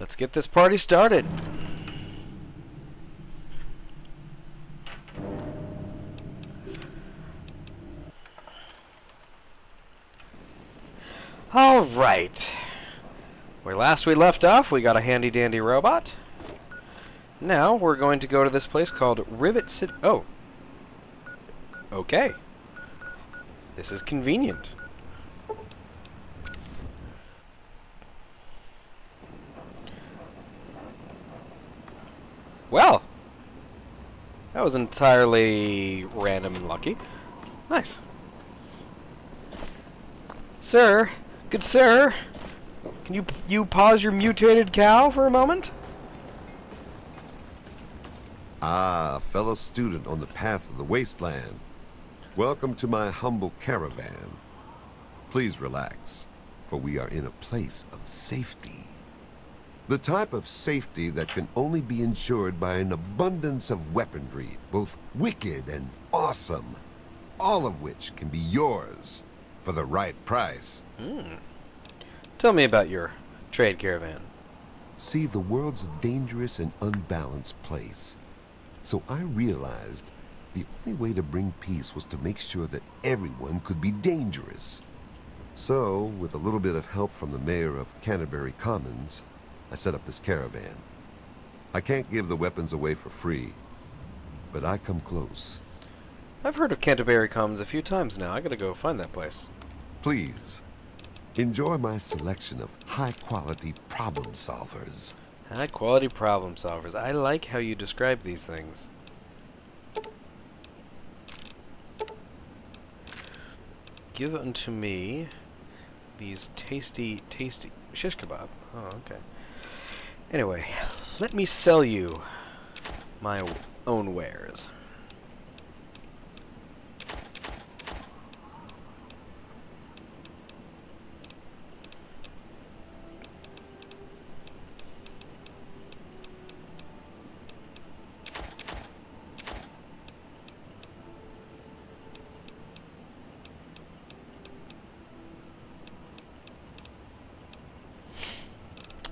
Let's get this party started. All right. Where last we left off, we got a handy-dandy robot. Now we're going to go to this place called Rivet City. Oh. Okay. This is convenient. Well, that was entirely random and lucky. Nice. Sir, good sir, can you pause your mutated cow for a moment? Ah, fellow student on the path of the wasteland. Welcome to my humble caravan. Please relax, for we are in a place of safety. The type of safety that can only be ensured by an abundance of weaponry, both wicked and awesome, all of which can be yours for the right price. Tell me about your trade caravan. See, the world's a dangerous and unbalanced place. So I realized the only way to bring peace was to make sure that everyone could be dangerous. So, with a little bit of help from the mayor of Canterbury Commons, I set up this caravan. I can't give the weapons away for free, but I come close. I've heard of Canterbury Commons a few times now. I gotta go find that place. Please, enjoy my selection of high-quality problem solvers. High-quality problem solvers. I like how you describe these things. Give unto me these tasty shish kebab. Oh, okay. Anyway, let me sell you my own wares.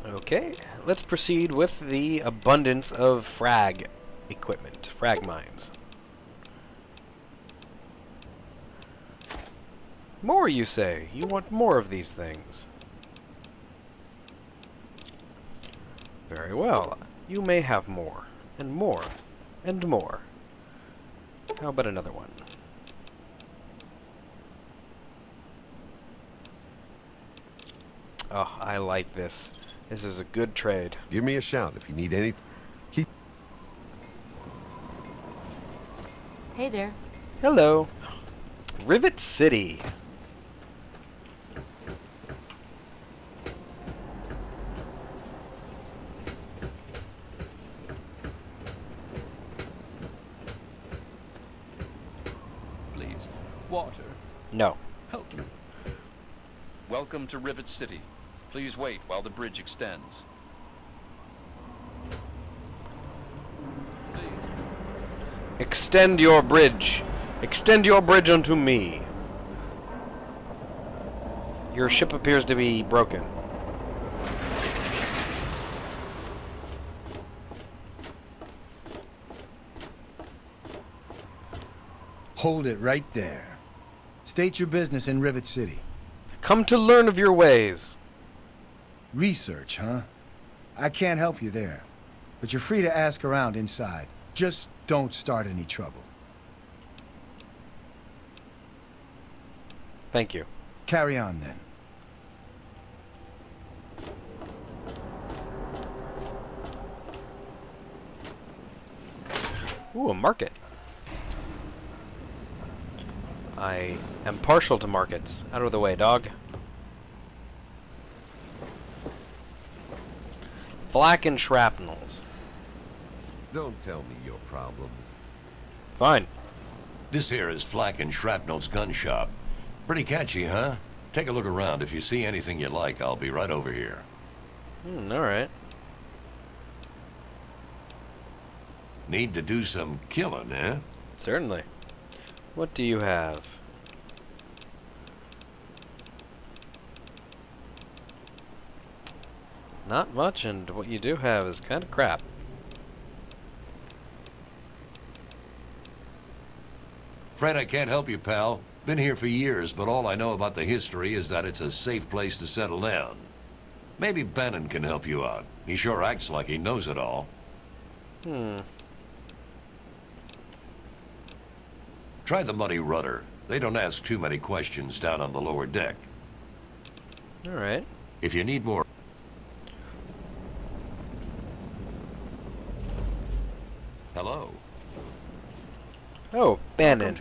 Okay, let's proceed with the abundance of frag equipment, frag mines. More, you say? You want more of these things? Very well. You may have more, and more, and more. How about another one? Oh, I like this. This is a good trade. Give me a shout if you need anything. Keep... Hey there. Hello. Rivet City. Please. Water. No. Help me. Welcome to Rivet City. Please wait while the bridge extends. Please. Extend your bridge. Extend your bridge unto me. Your ship appears to be broken. Hold it right there. State your business in Rivet City. Come to learn of your ways. Research, huh? I can't help you there. But you're free to ask around inside. Just don't start any trouble. Thank you. Carry on, then. Ooh, a market. I am partial to markets. Out of the way, dog. Flak and shrapnels. Don't tell me your problems. Fine. This here is Flak and Shrapnel's gun shop. Pretty catchy, huh? Take a look around. If you see anything you like, I'll be right over here. Alright. Need to do some killing, eh? Certainly. What do you have? Not much, and what you do have is kind of crap. Fred, I can't help you, pal. Been here for years, but all I know about the history is that it's a safe place to settle down. Maybe Bannon can help you out. He sure acts like he knows it all. Try the Muddy Rudder. They don't ask too many questions down on the lower deck. Alright. If you need more... Hello. Oh, Bannon.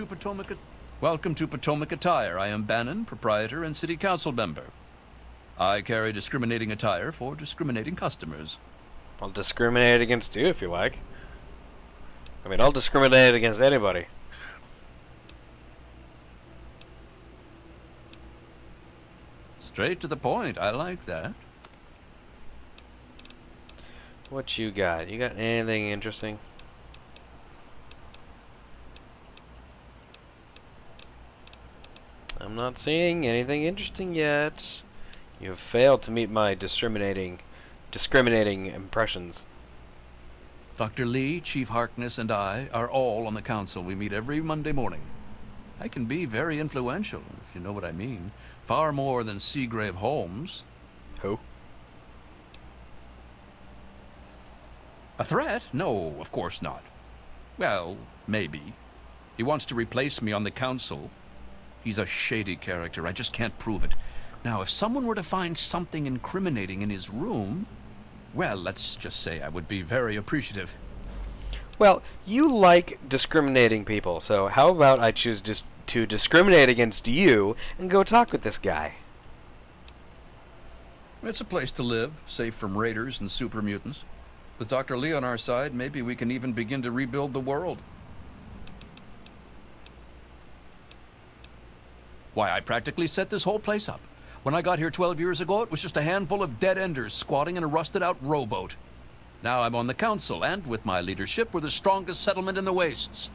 Welcome to Potomac Attire. I am Bannon, proprietor and city council member. I carry discriminating attire for discriminating customers. I'll discriminate against you if you like. I mean, I'll discriminate against anybody. Straight to the point. I like that. What you got? You got anything interesting? I'm not seeing anything interesting yet. You have failed to meet my discriminating impressions. Dr. Lee, Chief Harkness, and I are all on the council. We meet every Monday morning. I can be very influential, if you know what I mean. Far more than Seagrave Holmes. Who? A threat? No, of course not. Well, maybe. He wants to replace me on the council. He's a shady character. I just can't prove it. Now, if someone were to find something incriminating in his room, well, let's just say I would be very appreciative. Well, you like discriminating people, so how about I choose to discriminate against you and go talk with this guy? It's a place to live, safe from raiders and super mutants. With Dr. Lee on our side, maybe we can even begin to rebuild the world. Why, I practically set this whole place up. When I got here 12 years ago, it was just a handful of dead-enders squatting in a rusted-out rowboat. Now I'm on the council, and with my leadership, we're the strongest settlement in the wastes.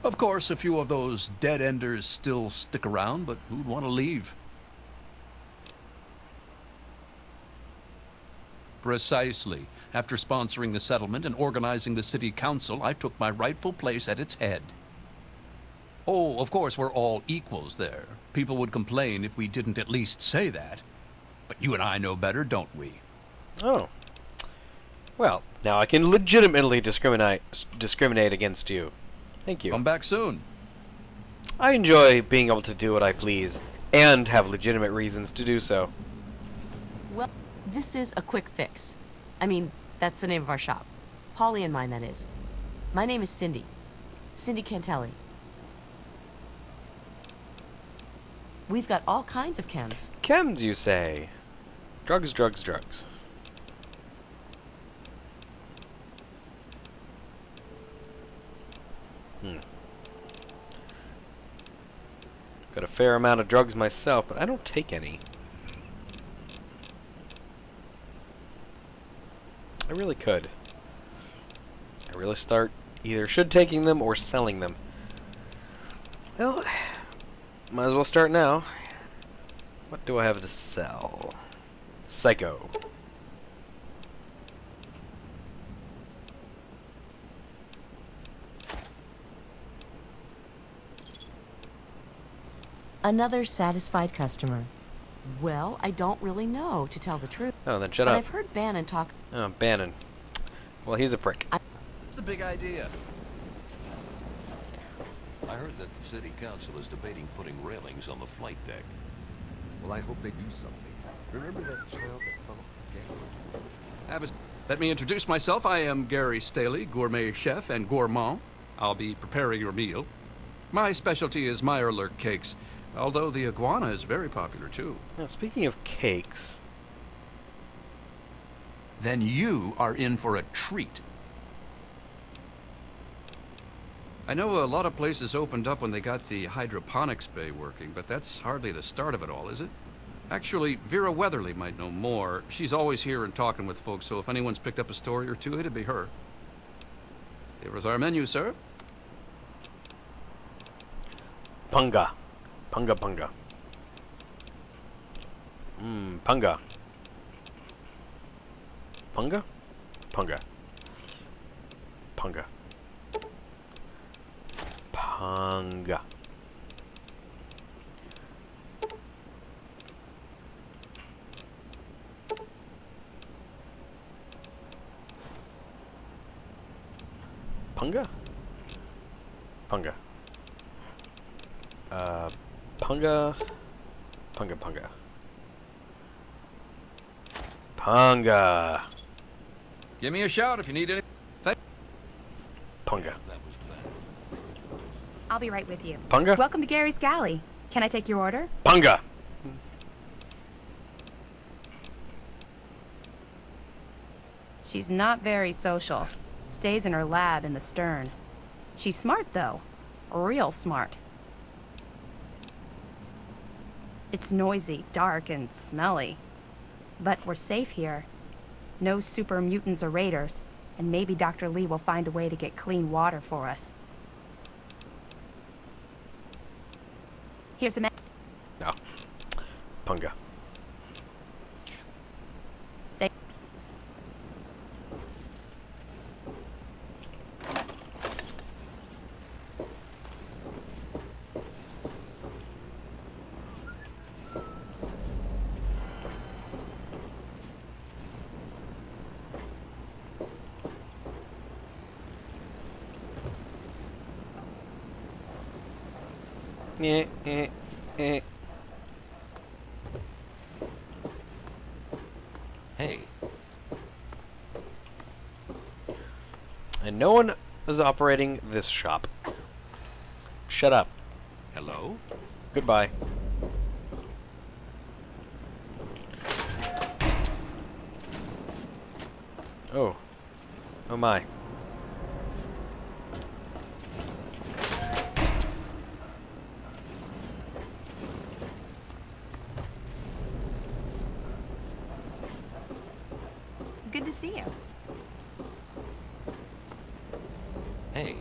Of course, a few of those dead-enders still stick around, but who'd want to leave? Precisely. After sponsoring the settlement and organizing the city council, I took my rightful place at its head. Oh, of course, we're all equals there. People would complain if we didn't at least say that. But you and I know better, don't we? Oh. Well, now I can legitimately discriminate against you. Thank you. Come back soon. I enjoy being able to do what I please, and have legitimate reasons to do so. Well, this is a quick fix. I mean, that's the name of our shop. Polly and mine, that is. My name is Cindy. Cindy Cantelli. We've got all kinds of chems. Chems, you say? Drugs, drugs, drugs. Got a fair amount of drugs myself, but I don't take any. I really could. I really should taking them or selling them. Well, might as well start now. What do I have to sell? Psycho. Another satisfied customer. Well, I don't really know, to tell the truth. Oh, then shut But up. I've heard Bannon talk. Oh, Bannon. Well, he's a prick. What's the big idea? I heard that the city council is debating putting railings on the flight deck. Well, I hope they do something. Remember that child that fell off the gallows? Let me introduce myself. I am Gary Staley, gourmet chef and gourmand. I'll be preparing your meal. My specialty is Meyerlurk cakes, although the iguana is very popular too. Now, speaking of cakes, Then you are in for a treat. I know a lot of places opened up when they got the hydroponics bay working, but that's hardly the start of it all, is it? Actually, Vera Weatherly might know more. She's always here and talking with folks, so if anyone's picked up a story or two, it'd be her. Here was our menu, sir. punga. Punga punga. Punga. Punga? Punga. Punga. Punga. Punga? Punga. Punga. Punga, punga. Punga. Give me a shout if you need any. Punga. I'll be right with you. Punga? Welcome to Gary's Galley. Can I take your order? Punga! She's not very social. Stays in her lab in the stern. She's smart, though. Real smart. It's noisy, dark, and smelly. But we're safe here. No super mutants or raiders. And maybe Dr. Lee will find a way to get clean water for us. Here's a No. Punga. Eh, eh, eh. Hey, And no one is operating this shop. Shut up. hello? Goodbye. Oh. Oh my. Good to see you. Hey,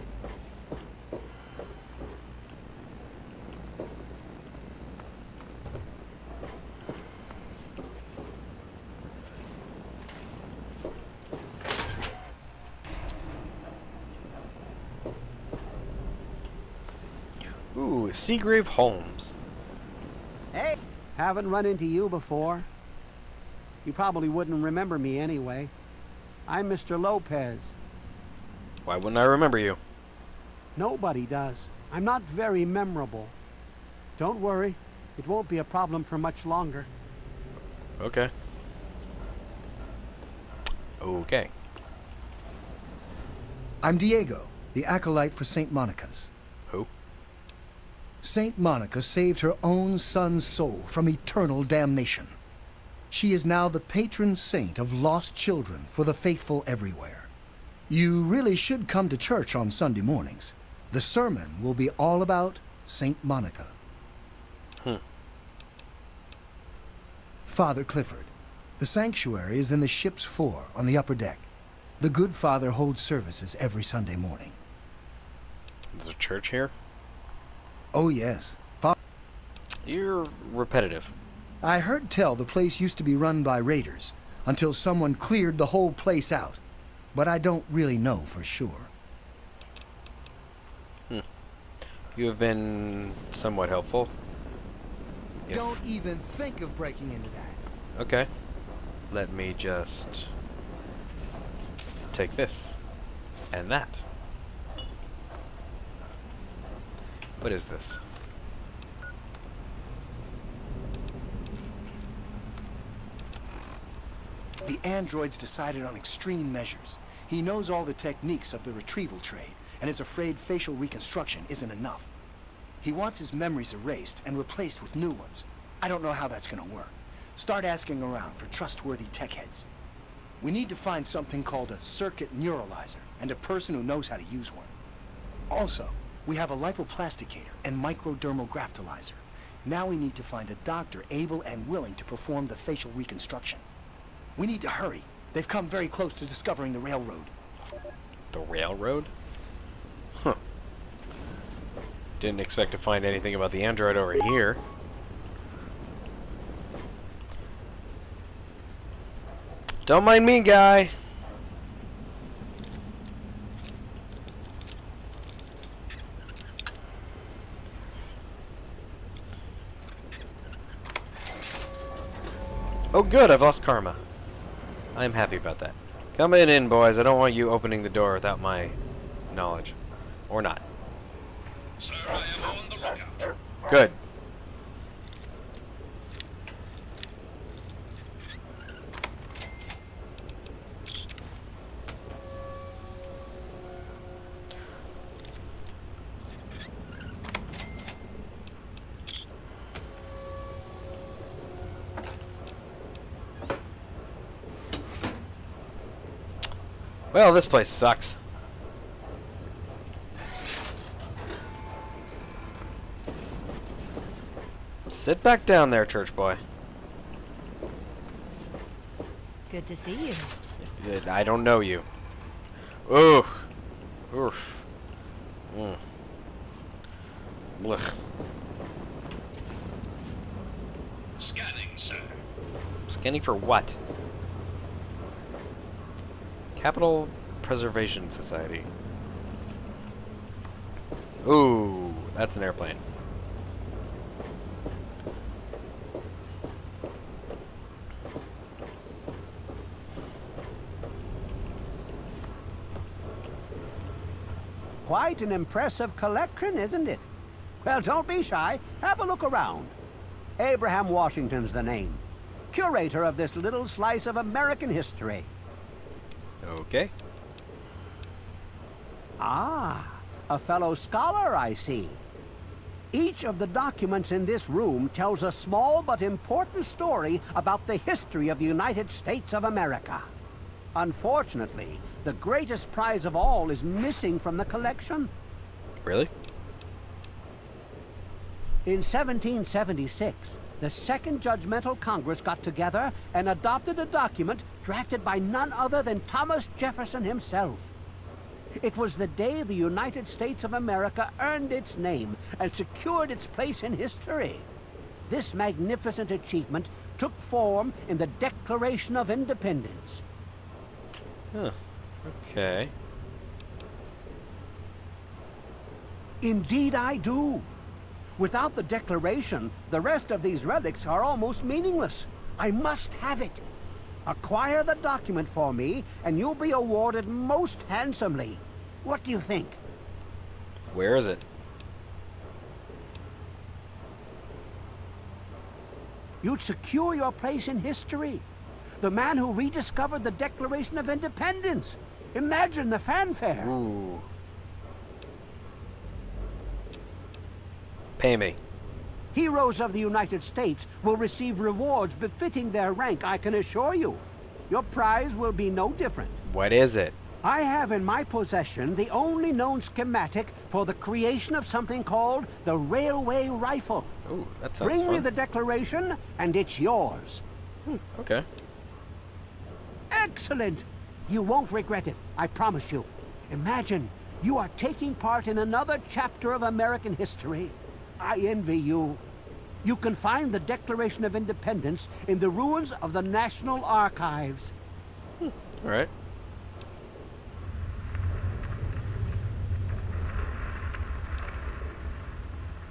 Ooh, Seagrave Holmes. Hey, haven't run into you before. You probably wouldn't remember me anyway. I'm Mr. Lopez. Why wouldn't I remember you? Nobody does. I'm not very memorable. Don't worry, it won't be a problem for much longer. Okay. Okay. I'm Diego, the acolyte for St. Monica's. Who? St. Monica saved her own son's soul from eternal damnation. She is now the patron saint of lost children for the faithful everywhere. You really should come to church on Sunday mornings. The sermon will be all about St. Monica. Father Clifford. The sanctuary is in the ship's fore on the upper deck. The good father holds services every Sunday morning. There's a church here? Oh, yes. You're repetitive. I heard tell the place used to be run by raiders until someone cleared the whole place out. But I don't really know for sure. You have been somewhat helpful. If- Don't even think of breaking into that. Okay. Let me just take this and that. What is this? The android's decided on extreme measures. He knows all the techniques of the retrieval trade and is afraid facial reconstruction isn't enough. He wants his memories erased and replaced with new ones. I don't know how that's gonna work. Start asking around for trustworthy tech heads. We need to find something called a circuit neuralizer and a person who knows how to use one. Also, we have a lipoplasticator and microdermal graftalizer. Now we need to find a doctor able and willing to perform the facial reconstruction. We need to hurry. They've come very close to discovering the railroad. The railroad? Huh. Didn't expect to find anything about the android over here. Don't mind me, guy. Oh good, I've lost karma. I'm happy about that. Come in, boys. I don't want you opening the door without my knowledge. Or not. Sir, I am on the lookout. Good. Well, this place sucks. Sit back down there, church boy. Good to see you. I don't know you. Ooh. Oof. Mm. Blech. Scanning, sir. Scanning for what? Capital Preservation Society. Ooh, that's an airplane. Quite an impressive collection, isn't it? Well, don't be shy. Have a look around. Abraham Washington's the name. Curator of this little slice of American history. Okay. Ah, a fellow scholar, I see. Each of the documents in this room tells a small but important story about the history of the United States of America. Unfortunately, the greatest prize of all is missing from the collection. Really? In 1776, the Second Judgmental Congress got together and adopted a document drafted by none other than Thomas Jefferson himself. It was the day the United States of America earned its name and secured its place in history. This magnificent achievement took form in the Declaration of Independence. Huh. Okay. Indeed I do. Without the Declaration, the rest of these relics are almost meaningless. I must have it. Acquire the document for me, and you'll be awarded most handsomely. What do you think? Where is it? You'd secure your place in history. The man who rediscovered the Declaration of Independence. Imagine the fanfare. Ooh. Pay me. Heroes of the United States will receive rewards befitting their rank, I can assure you. Your prize will be no different. What is it? I have in my possession the only known schematic for the creation of something called the railway rifle. Ooh, that sounds Bring fun. me the Declaration, and it's yours. Okay. Excellent! You won't regret it, I promise you. Imagine, you are taking part in another chapter of American history. I envy you. You can find the Declaration of Independence in the ruins of the National Archives. All right.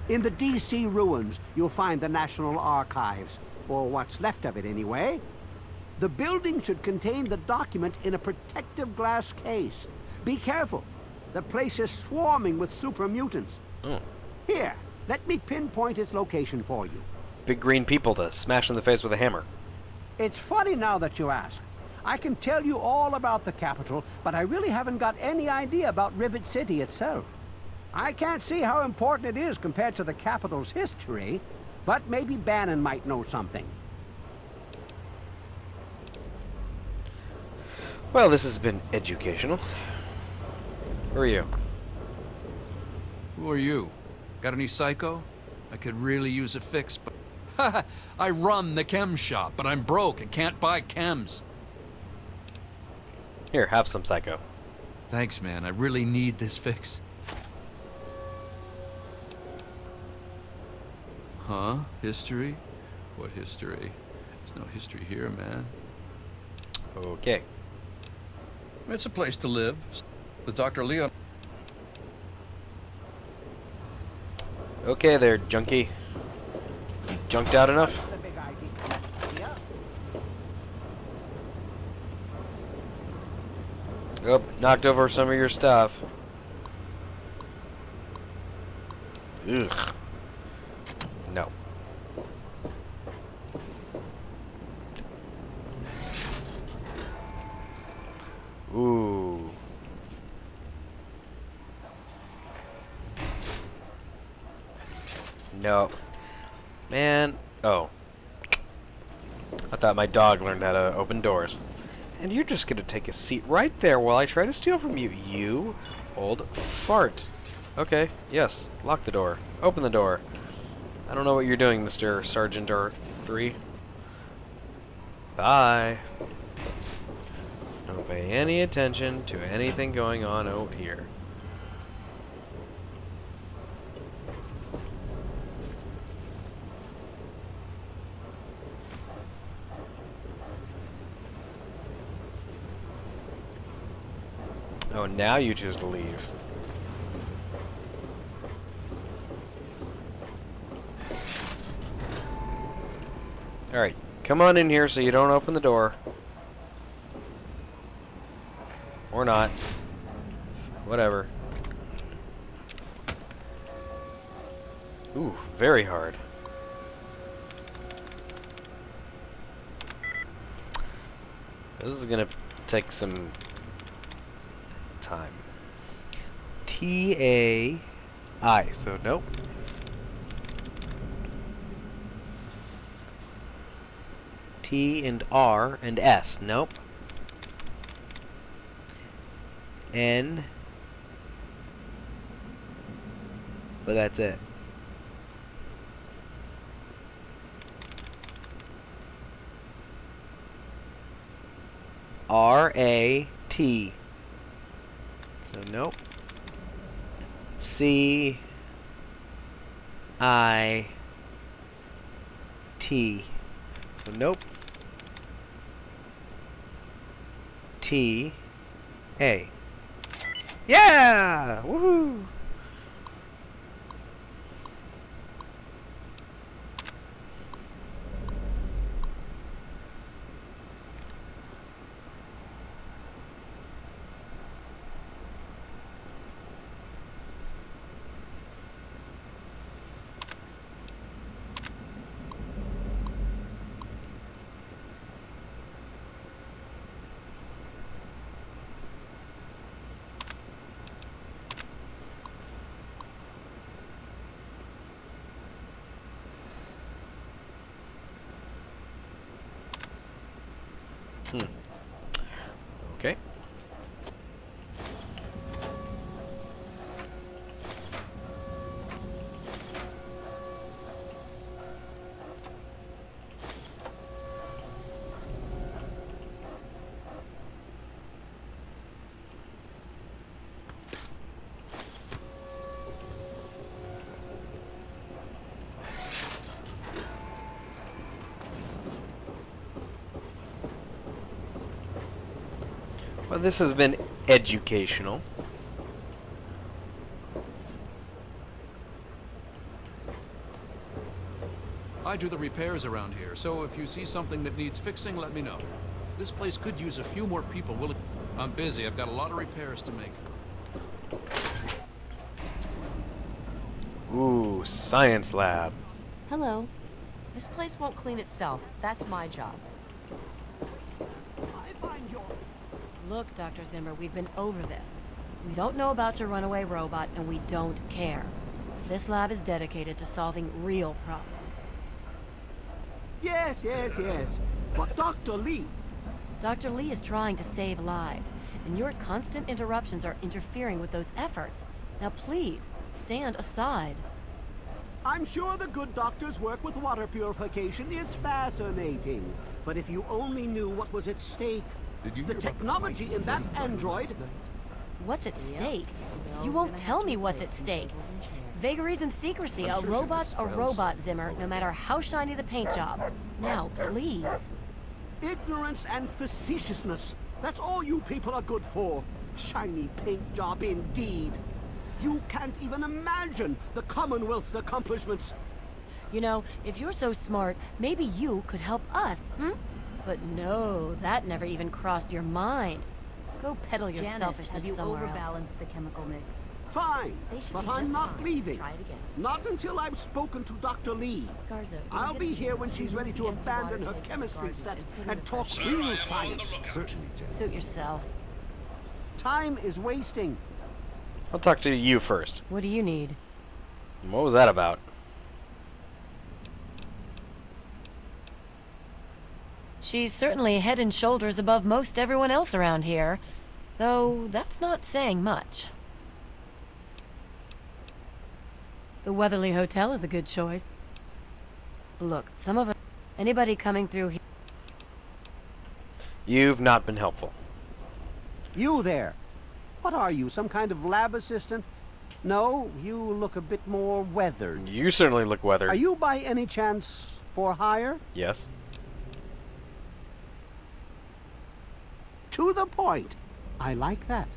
In the D.C. ruins, you'll find the National Archives, or what's left of it anyway. The building should contain the document in a protective glass case. Be careful. The place is swarming with super mutants. Oh. Here, let me pinpoint its location for you. Big green people to smash in the face with a hammer. It's funny now that you ask. I can tell you all about the capital, but I really haven't got any idea about Rivet City itself. I can't see how important it is compared to the capital's history, but maybe Bannon might know something. Well, this has been educational. Who are you? Who are you? Got any psycho? I could really use a fix, but... I run the chem shop, but I'm broke and can't buy chems. Here, have some psycho. Thanks, man. I really need this fix. Huh? History? What history? There's no history here, man. Okay. It's a place to live. With Dr. Leon. Okay there, junkie. You junked out enough? The big idea. Yeah. Oh, knocked over some of your stuff. Ugh. No. Ooh. No. Man. Oh. I thought my dog learned how to open doors. And you're just gonna take a seat right there while I try to steal from you, you old fart. Okay, yes. Lock the door. Open the door. I don't know what you're doing, Mr. Sergeant R3. Bye. Don't pay any attention to anything going on out here. Oh, now you choose to leave. Alright, come on in here so you don't open the door. Or not. Whatever. Ooh, very hard. This is gonna take some time. T-A-I, so nope. T and R and S, nope. N, but that's it. R-A-T, so nope. C-I-T, so nope. T-A. Yeah! Woohoo! Okay. Well, this has been educational. I do the repairs around here, so if you see something that needs fixing, let me know. This place could use a few more people. I'm busy. I've got a lot of repairs to make. Ooh, science lab. Hello. This place won't clean itself. That's my job. Look, Dr. Zimmer, we've been over this. We don't know about your runaway robot, and we don't care. This lab is dedicated to solving real problems. Yes, yes, yes. But Dr. Lee... Dr. Lee is trying to save lives, and your constant interruptions are interfering with those efforts. Now please, stand aside. I'm sure the good doctor's work with water purification is fascinating. But if you only knew what was at stake... The technology in that android... What's at stake? You won't tell me what's at stake. Vagaries and secrecy. A robot's a robot, Zimmer, no matter how shiny the paint job. Now, please. Ignorance and facetiousness. That's all you people are good for. Shiny paint job indeed. You can't even imagine the Commonwealth's accomplishments. You know, if you're so smart, maybe you could help us, But no, that never even crossed your mind. Go peddle your Janice, selfishness have you somewhere overbalanced the chemical mix? Fine, They should but be I'm just not fine. leaving. Try it again. Not until I've spoken to Dr. Lee. Garza, when you I'll get be a here chance, when she's ready remove to the empty abandon water her tanks in the chemistry gardens set and put 'em and in talk fresh real science. Certainly, Janice. Suit yourself. Time is wasting. I'll talk to you first. What do you need? What was that about? She's certainly head and shoulders above most everyone else around here. Though, that's not saying much. The Weatherly Hotel is a good choice. Look, some of us... Anybody coming through here... You've not been helpful. You there. What are you, some kind of lab assistant? No, you look a bit more weathered. You certainly look weathered. Are you by any chance for hire? Yes. To the point. I like that.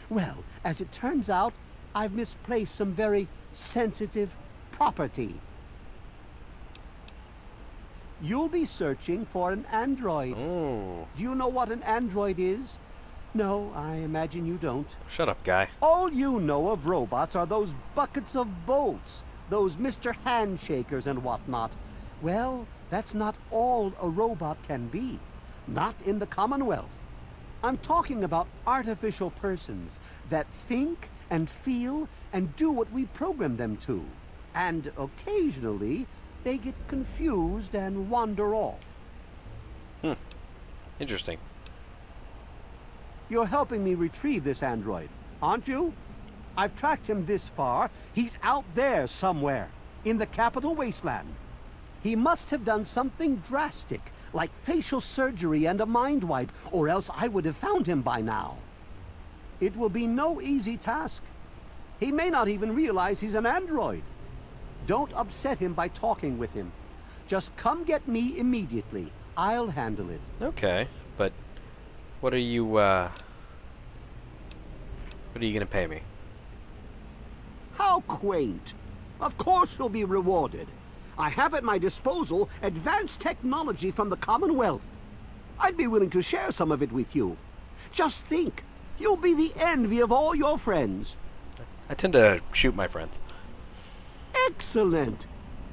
Well, as it turns out, I've misplaced some very sensitive property. You'll be searching for an android. Oh. Do you know what an android is? No, I imagine you don't. Shut up, guy. All you know of robots are those buckets of bolts, those Mr. Handshakers and whatnot. Well, that's not all a robot can be. Not in the Commonwealth. I'm talking about artificial persons that think and feel and do what we program them to. And occasionally, they get confused and wander off. Interesting. You're helping me retrieve this android, aren't you? I've tracked him this far. He's out there somewhere, in the capital wasteland. He must have done something drastic, like facial surgery and a mind wipe, or else I would have found him by now. It will be no easy task. He may not even realize he's an android. Don't upset him by talking with him. Just come get me immediately. I'll handle it. Okay, but what are you gonna pay me? How quaint. Of course you'll be rewarded. I have at my disposal advanced technology from the Commonwealth. I'd be willing to share some of it with you. Just think, you'll be the envy of all your friends. I tend to shoot my friends. Excellent.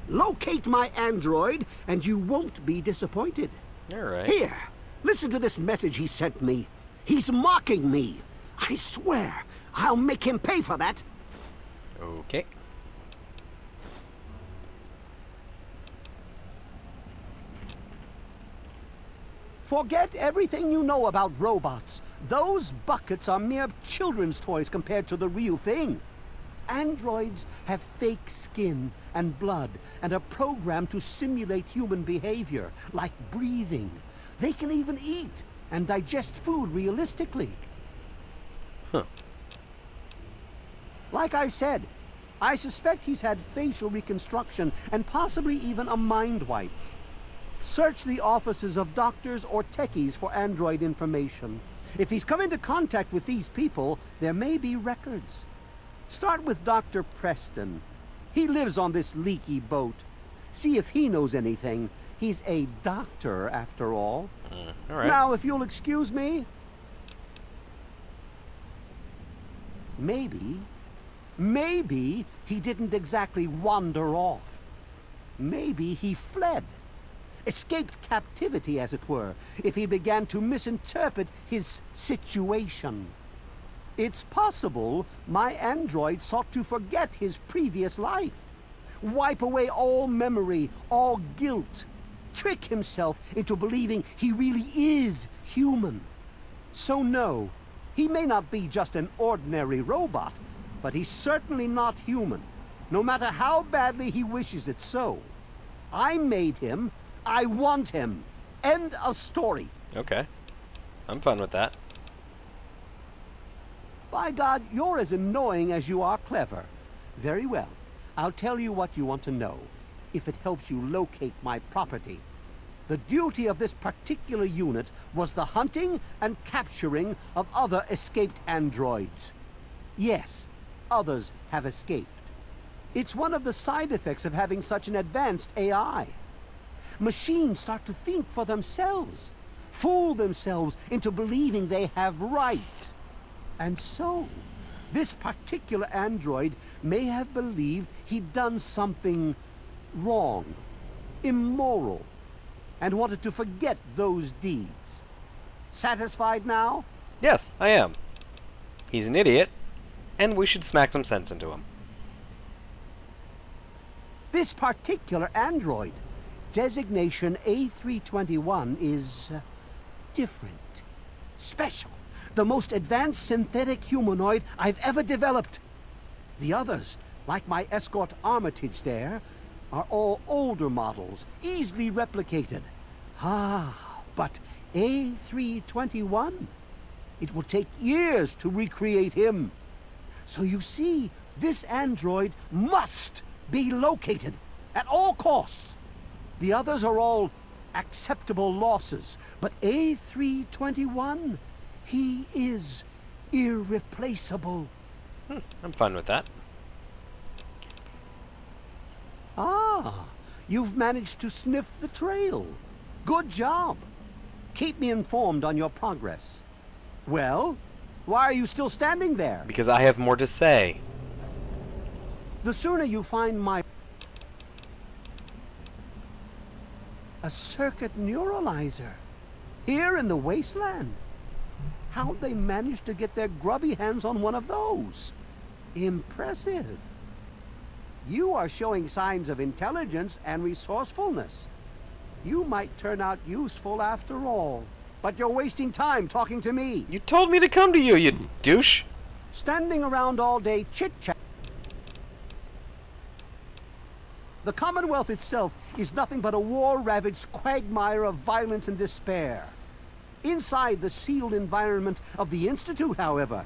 Locate my android, and you won't be disappointed. All right. Here, listen to this message he sent me. He's mocking me. I swear, I'll make him pay for that. Okay. Forget everything you know about robots. Those buckets are mere children's toys compared to the real thing. Androids have fake skin and blood and are programmed to simulate human behavior, like breathing. They can even eat and digest food realistically. Huh. Like I said, I suspect he's had facial reconstruction and possibly even a mind wipe. Search the offices of doctors or techies for android information. If he's come into contact with these people, there may be records. Start with Dr. Preston. He lives on this leaky boat. See if he knows anything. He's a doctor, after all. All right. Now, if you'll excuse me. Maybe he didn't exactly wander off. Maybe he fled. Escaped captivity, as it were, if he began to misinterpret his situation. It's possible my android sought to forget his previous life, wipe away all memory, all guilt, trick himself into believing he really is human. So no, he may not be just an ordinary robot, but he's certainly not human, no matter how badly he wishes it so. I made him. I want him. End of story. Okay. I'm fine with that. By God, you're as annoying as you are clever. Very well. I'll tell you what you want to know, if it helps you locate my property. The duty of this particular unit was the hunting and capturing of other escaped androids. Yes, others have escaped. It's one of the side effects of having such an advanced AI. Machines start to think for themselves, fool themselves into believing they have rights. And so, this particular android may have believed he'd done something wrong, immoral, and wanted to forget those deeds. Satisfied now? Yes, I am. He's an idiot, and we should smack some sense into him. This particular android, designation A321, is different, special, the most advanced synthetic humanoid I've ever developed. The others, like my escort Armitage there, are all older models, easily replicated. But A321? It will take years to recreate him. So you see, this android must be located at all costs. The others are all acceptable losses, but A321, he is irreplaceable. I'm fine with that. You've managed to sniff the trail. Good job. Keep me informed on your progress. Well, why are you still standing there? Because I have more to say. The sooner you find my... A circuit neuralizer. Here in the wasteland. How'd they manage to get their grubby hands on one of those? Impressive. You are showing signs of intelligence and resourcefulness. You might turn out useful after all. But you're wasting time talking to me. You told me to come to you, you douche. Standing around all day chit-chat. The Commonwealth itself is nothing but a war-ravaged quagmire of violence and despair. Inside the sealed environment of the Institute, however.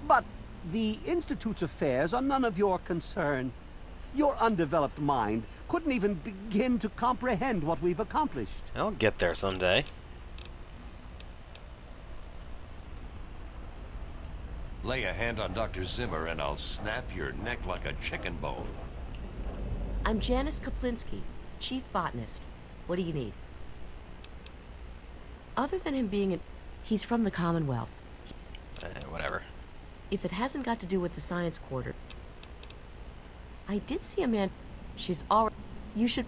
But the Institute's affairs are none of your concern. Your undeveloped mind couldn't even begin to comprehend what we've accomplished. I'll get there someday. Lay a hand on Dr. Zimmer and I'll snap your neck like a chicken bone. I'm Janice Kaplinsky, chief botanist. What do you need? Other than him being he's from the Commonwealth. Whatever. If it hasn't got to do with the science quarter. I did see a man. She's already. You should.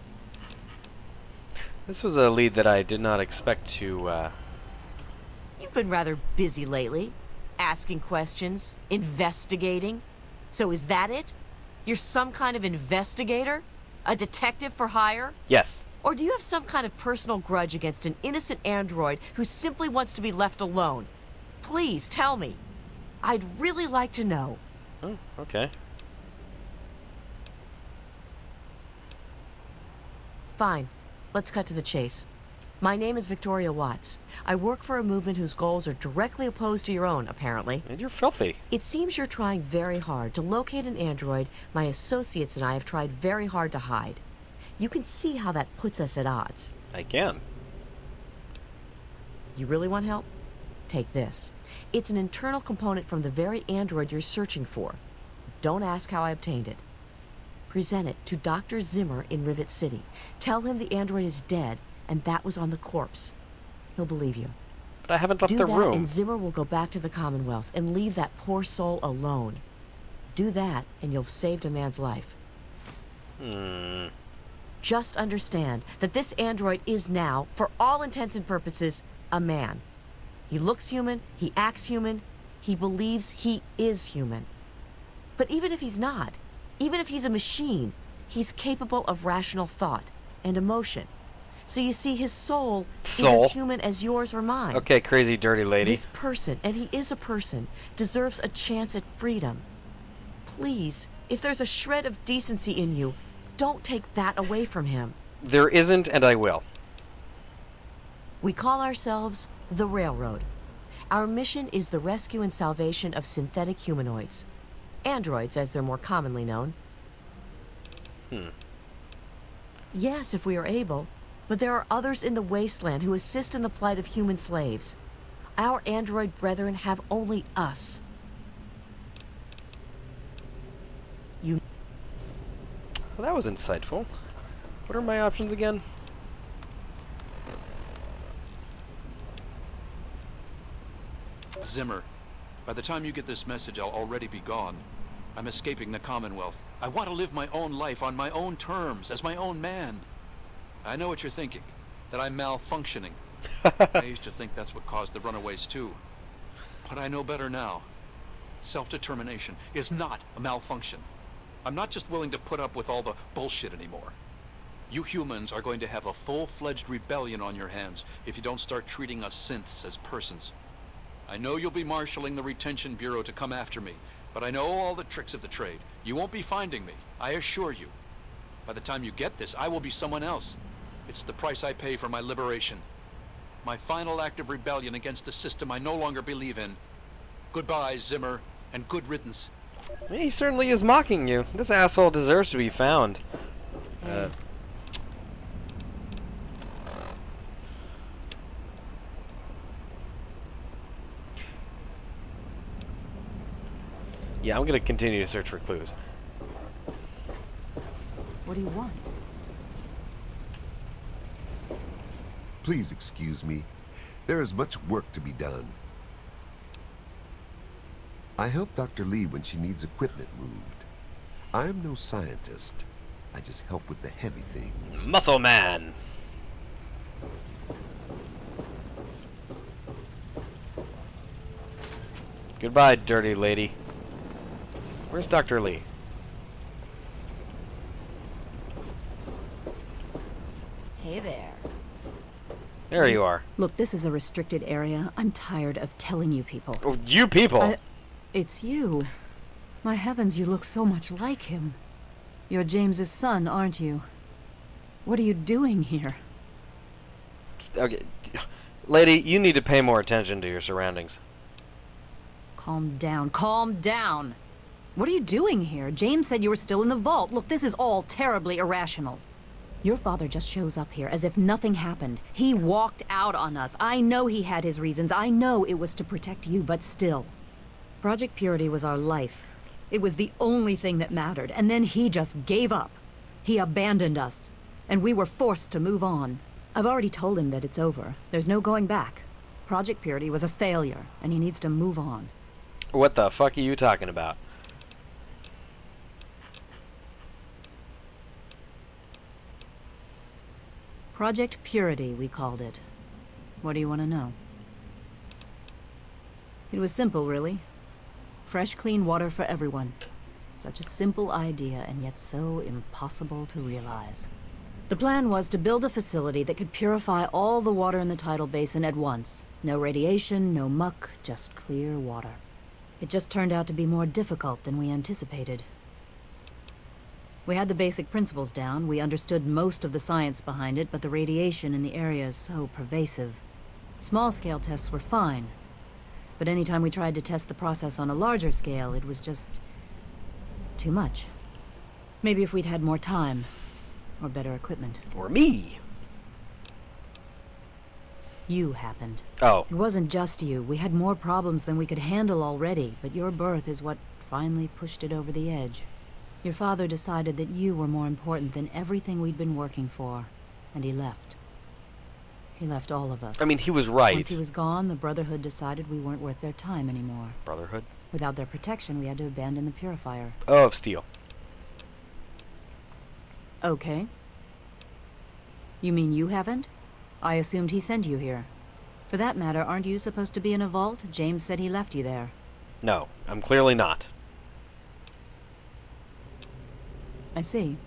This was a lead that I did not expect to, You've been rather busy lately. Asking questions, investigating. So is that it? You're some kind of investigator? A detective for hire? Yes. Or do you have some kind of personal grudge against an innocent android who simply wants to be left alone? Please tell me. I'd really like to know. Oh, okay. Fine. Let's cut to the chase. My name is Victoria Watts. I work for a movement whose goals are directly opposed to your own, apparently. And you're filthy. It seems you're trying very hard to locate an android my associates and I have tried very hard to hide. You can see how that puts us at odds. I can. You really want help? Take this. It's an internal component from the very android you're searching for. Don't ask how I obtained it. Present it to Dr. Zimmer in Rivet City. Tell him the android is dead, and that was on the corpse. He'll believe you. But I haven't left Do the that, room. and Zimmer will go back to the Commonwealth and leave that poor soul alone. Do that, and you'll have saved a man's life. Just understand that this android is now, for all intents and purposes, a man. He looks human, he acts human, he believes he is human. But even if he's not, even if he's a machine, he's capable of rational thought and emotion. So you see, his soul is as human as yours or mine. Okay, crazy dirty lady. This person, and he is a person, deserves a chance at freedom. Please, if there's a shred of decency in you, don't take that away from him. There isn't, and I will. We call ourselves the Railroad. Our mission is the rescue and salvation of synthetic humanoids. Androids, as they're more commonly known. Yes, if we are able. But there are others in the wasteland who assist in the plight of human slaves. Our android brethren have only us. You... Well, that was insightful. What are my options again? Zimmer, by the time you get this message, I'll already be gone. I'm escaping the Commonwealth. I want to live my own life on my own terms, as my own man. I know what you're thinking, that I'm malfunctioning. I used to think that's what caused the runaways too. But I know better now. Self-determination is not a malfunction. I'm not just willing to put up with all the bullshit anymore. You humans are going to have a full-fledged rebellion on your hands if you don't start treating us synths as persons. I know you'll be marshaling the Retention Bureau to come after me, but I know all the tricks of the trade. You won't be finding me, I assure you. By the time you get this, I will be someone else. It's the price I pay for my liberation. My final act of rebellion against a system I no longer believe in. Goodbye, Zimmer, and good riddance. He certainly is mocking you. This asshole deserves to be found. Yeah, I'm gonna continue to search for clues. What do you want? Please excuse me. There is much work to be done. I help Dr. Lee when she needs equipment moved. I am no scientist. I just help with the heavy things. Muscle Man! Goodbye, dirty lady. Where's Dr. Lee? Hey there. There you are. Look, this is a restricted area. I'm tired of telling you people. Oh, you people! It's you. My heavens, you look so much like him. You're James's son, aren't you? What are you doing here? Okay. Lady, you need to pay more attention to your surroundings. Calm down. Calm down! What are you doing here? James said you were still in the vault. Look, this is all terribly irrational. Your father just shows up here as if nothing happened. He walked out on us. I know he had his reasons. I know it was to protect you, but still. Project Purity was our life. It was the only thing that mattered, and then he just gave up. He abandoned us, and we were forced to move on. I've already told him that it's over. There's no going back. Project Purity was a failure, and he needs to move on. What the fuck are you talking about? Project Purity, we called it. What do you want to know? It was simple, really. Fresh, clean water for everyone. Such a simple idea, and yet so impossible to realize. The plan was to build a facility that could purify all the water in the tidal basin at once. No radiation, no muck, just clear water. It just turned out to be more difficult than we anticipated. We had the basic principles down, we understood most of the science behind it, but the radiation in the area is so pervasive. Small-scale tests were fine, but anytime we tried to test the process on a larger scale, it was just too much. Maybe if we'd had more time, or better equipment. Or me! You happened. Oh. It wasn't just you. We had more problems than we could handle already, but your birth is what finally pushed it over the edge. Your father decided that you were more important than everything we'd been working for, and he left. He left all of us. I mean, he was right. Once he was gone, the Brotherhood decided we weren't worth their time anymore. Brotherhood? Without their protection, we had to abandon the Purifier. Oh, of steel. Okay. You mean you haven't? I assumed he sent you here. For that matter, aren't you supposed to be in a vault? James said he left you there. No, I'm clearly not. I see.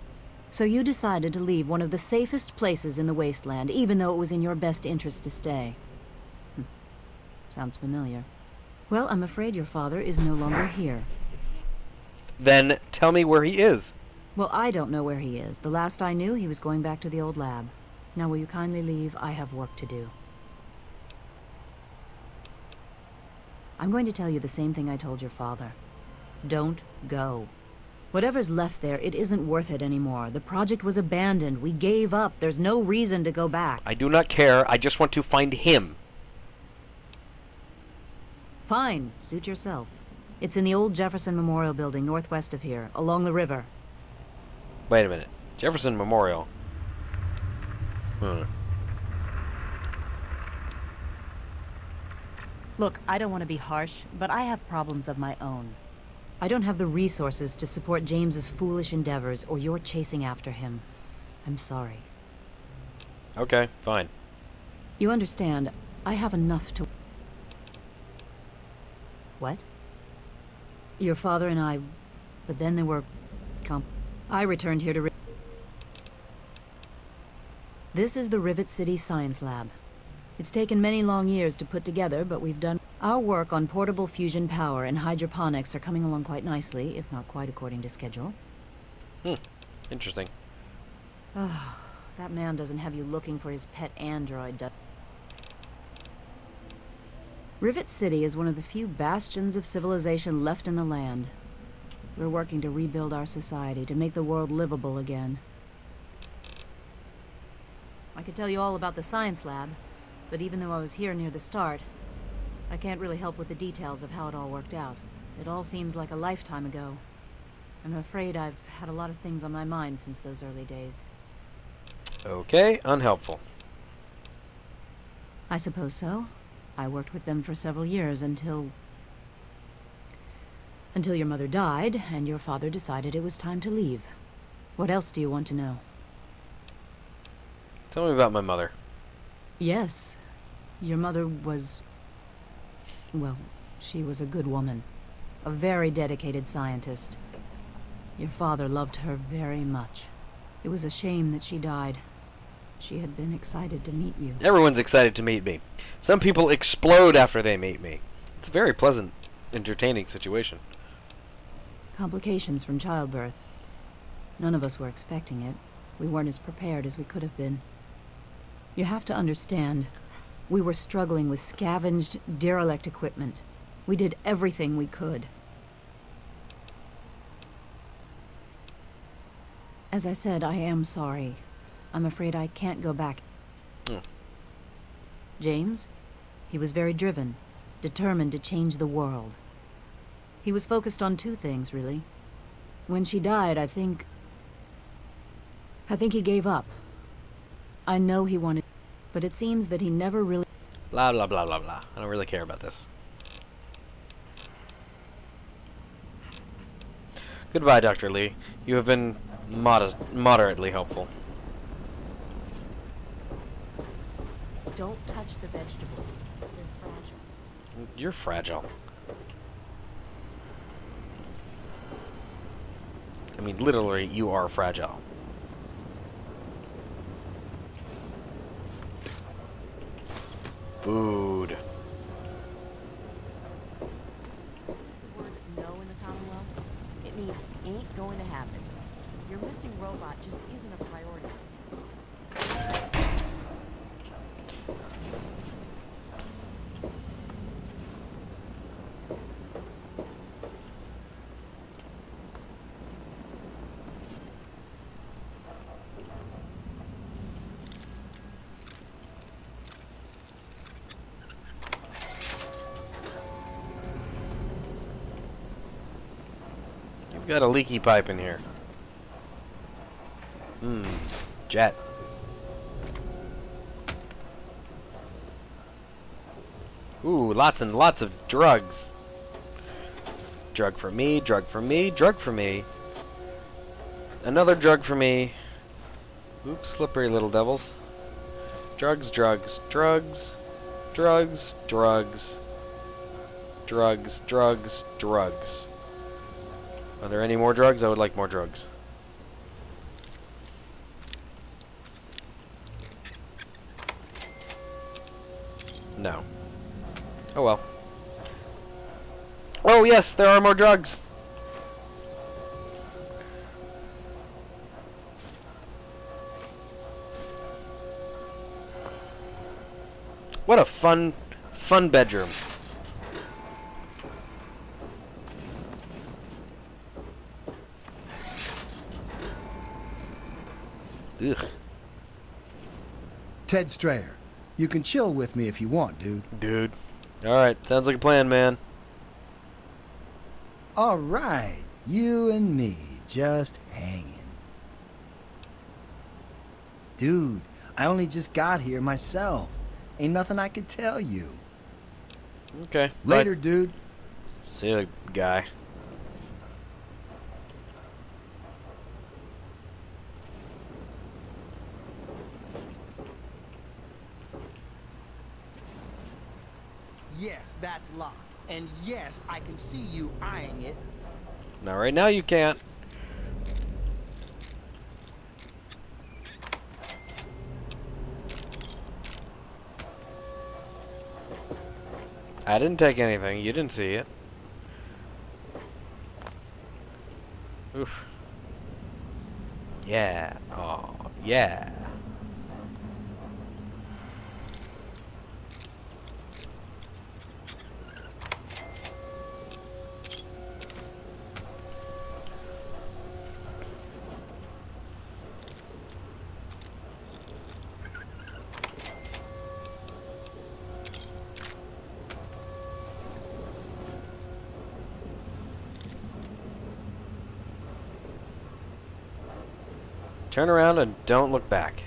So you decided to leave one of the safest places in the wasteland, even though it was in your best interest to stay. Sounds familiar. Well, I'm afraid your father is no longer here. Then tell me where he is. Well, I don't know where he is. The last I knew, he was going back to the old lab. Now will you kindly leave? I have work to do. I'm going to tell you the same thing I told your father. Don't go. Whatever's left there, it isn't worth it anymore. The project was abandoned. We gave up. There's no reason to go back. I do not care. I just want to find him. Fine. Suit yourself. It's in the old Jefferson Memorial Building northwest of here, along the river. Wait a minute. Jefferson Memorial. Look, I don't want to be harsh, but I have problems of my own. I don't have the resources to support James's foolish endeavors, or you're chasing after him. I'm sorry. Okay, fine. You understand, I have enough to... What? Your father and I... But then there were... I returned here to... This is the Rivet City Science Lab. It's taken many long years to put together, but we've done... Our work on portable fusion power and hydroponics are coming along quite nicely, if not quite according to schedule. Interesting. Oh, that man doesn't have you looking for his pet android, does... Rivet City is one of the few bastions of civilization left in the land. We're working to rebuild our society, to make the world livable again. I could tell you all about the science lab, but even though I was here near the start, I can't really help with the details of how it all worked out. It all seems like a lifetime ago. I'm afraid I've had a lot of things on my mind since those early days. Okay, unhelpful. I suppose so. I worked with them for several years until your mother died, and your father decided it was time to leave. What else do you want to know? Tell me about my mother. Yes. Your mother was... Well, she was a good woman. A very dedicated scientist. Your father loved her very much. It was a shame that she died. She had been excited to meet you. Everyone's excited to meet me. Some people explode after they meet me. It's a very pleasant, entertaining situation. Complications from childbirth. None of us were expecting it. We weren't as prepared as we could have been. You have to understand, we were struggling with scavenged, derelict equipment. We did everything we could. As I said, I am sorry. I'm afraid I can't go back. James? He was very driven, determined to change the world. He was focused on two things, really. When she died, I think he gave up. I know he wanted, but it seems that he never really... Blah, blah, blah, blah, blah. I don't really care about this. Goodbye, Dr. Lee. You have been moderately helpful. Don't touch the vegetables. They're fragile. You're fragile. I mean, literally, you are fragile. Food. What's the word no in the Commonwealth? It means ain't going to happen. Your missing robot just isn't a priority. You've got a leaky pipe in here. Jet. Ooh, lots and lots of drugs. Drug for me, drug for me, drug for me. Another drug for me. Oops, slippery little devils. Drugs, drugs, drugs, drugs, drugs, drugs, drugs, drugs. Are there any more drugs? I would like more drugs. No. Oh well. Oh yes, there are more drugs. What a fun bedroom. Ugh. Ted Strayer, you can chill with me if you want, dude. Dude. Alright, sounds like a plan, man. All right, you and me just hanging. Dude, I only just got here myself. Ain't nothing I could tell you. Okay. Later, bye. dude. See you, guy. Yes, that's locked. And yes, I can see you eyeing it. Now, right now you can't. I didn't take anything. You didn't see it. Oof. Yeah. Oh, yeah. Turn around and don't look back.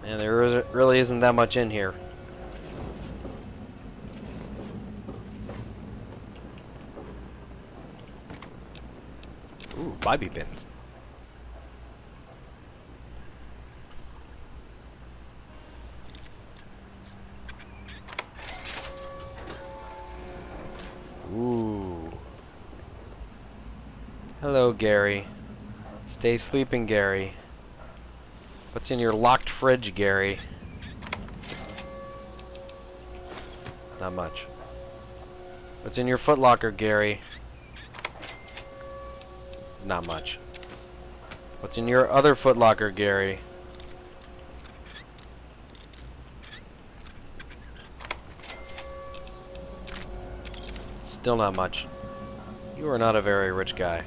And there really isn't that much in here. Ooh, bobby pins. Ooh. Hello, Gary. Stay sleeping, Gary. What's in your locked fridge, Gary? Not much. What's in your footlocker, Gary? Not much. What's in your other footlocker, Gary? Still not much. You are not a very rich guy.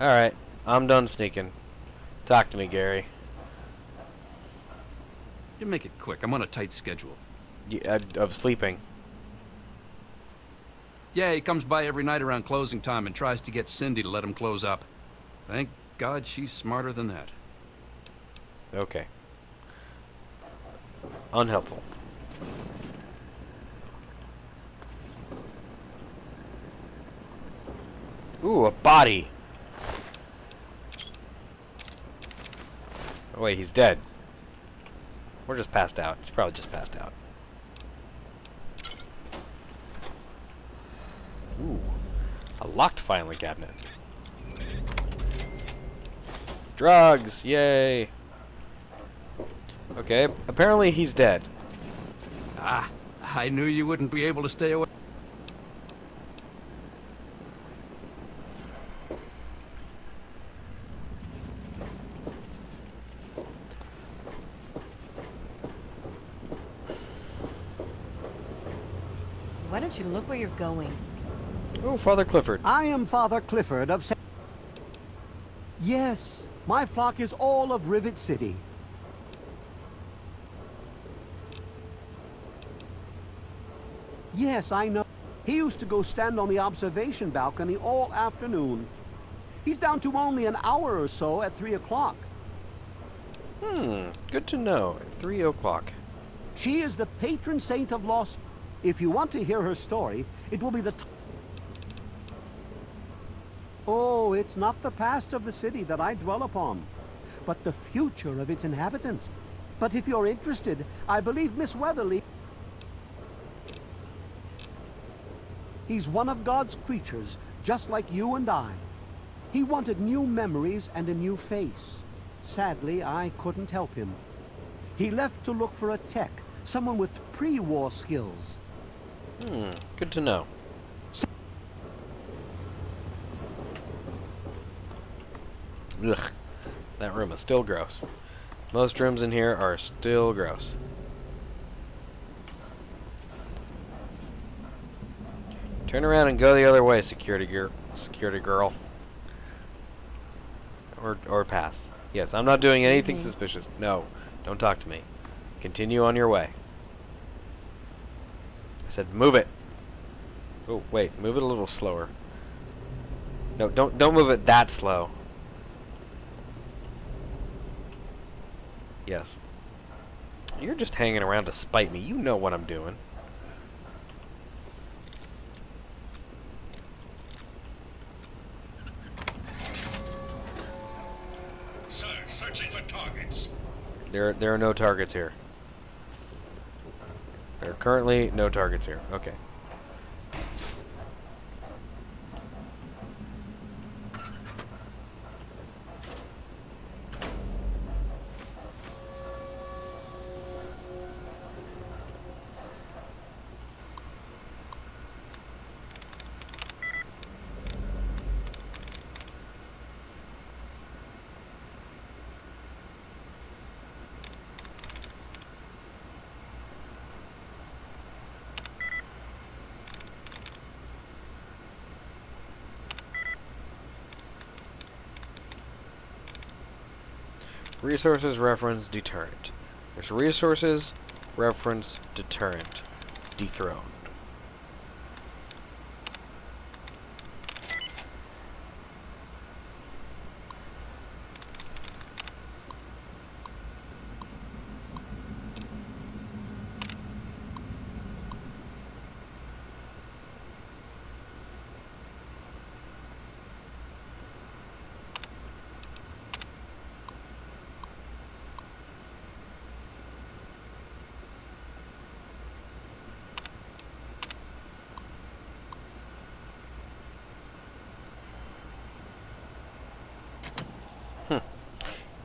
Alright, I'm done sneaking. Talk to me, Gary. You make it quick. I'm on a tight schedule. Of sleeping. Yeah, he comes by every night around closing time and tries to get Cindy to let him close up. Thank God she's smarter than that. Okay. Unhelpful. Ooh, a body! Oh wait, he's dead. We're just passed out. He's probably just passed out. Ooh. A locked filing cabinet. Drugs! Yay! Okay, apparently he's dead. Ah, I knew you wouldn't be able to stay away. Why don't you look where you're going? Oh, Father Clifford. I am Father Clifford of Yes, my flock is all of Rivet City. Yes, I know. He used to go stand on the observation balcony all afternoon. He's down to only an hour or so at 3 o'clock. Good to know. 3 o'clock. She is the patron saint of lost. If you want to hear her story, it will be the... Oh, it's not the past of the city that I dwell upon, but the future of its inhabitants. But if you're interested, I believe Miss Weatherly... He's one of God's creatures, just like you and I. He wanted new memories and a new face. Sadly, I couldn't help him. He left to look for a tech, someone with pre-war skills. Good to know. Ugh. That room is still gross. Most rooms in here are still gross. Turn around and go the other way, security girl. Or pass. Yes, I'm not doing anything suspicious. No, don't talk to me. Continue on your way. I said move it. Oh, wait, move it a little slower. No, don't move it that slow. Yes. You're just hanging around to spite me. You know what I'm doing. Sir, searching for targets. There are no targets here. There are currently no targets here. Okay. Resources reference deterrent. There's resources reference deterrent. Dethroned.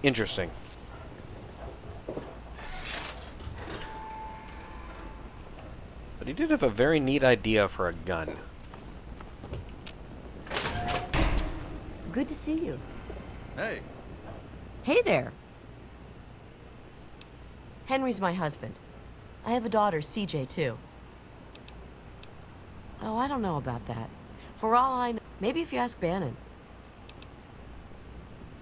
Interesting. But he did have a very neat idea for a gun. Good to see you. Hey. Hey there. Henry's my husband. I have a daughter, CJ, too. Oh, I don't know about that. For all I know, maybe if you ask Bannon.